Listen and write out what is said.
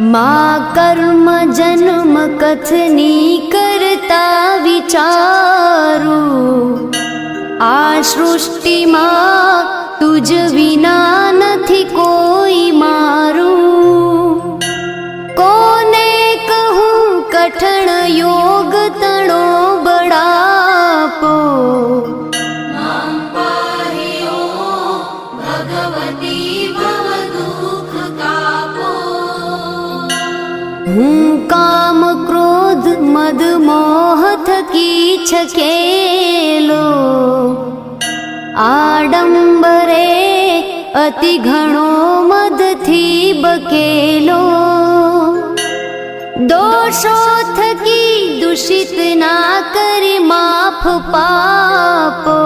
मा कर्म जन्म कथनी करता विचारू, आ सृष्टिमां तुज विना નથી કોઈ મારું। કોને કહું કઠણ યોગ તણો બળાપો, હું કામ ક્રોધ મદ મોહ થકી છકેલો, આડંબરે અતિ ઘણો મદથી બકેલો। દોષો થકી દૂષિત ના કરી માફ પાપો,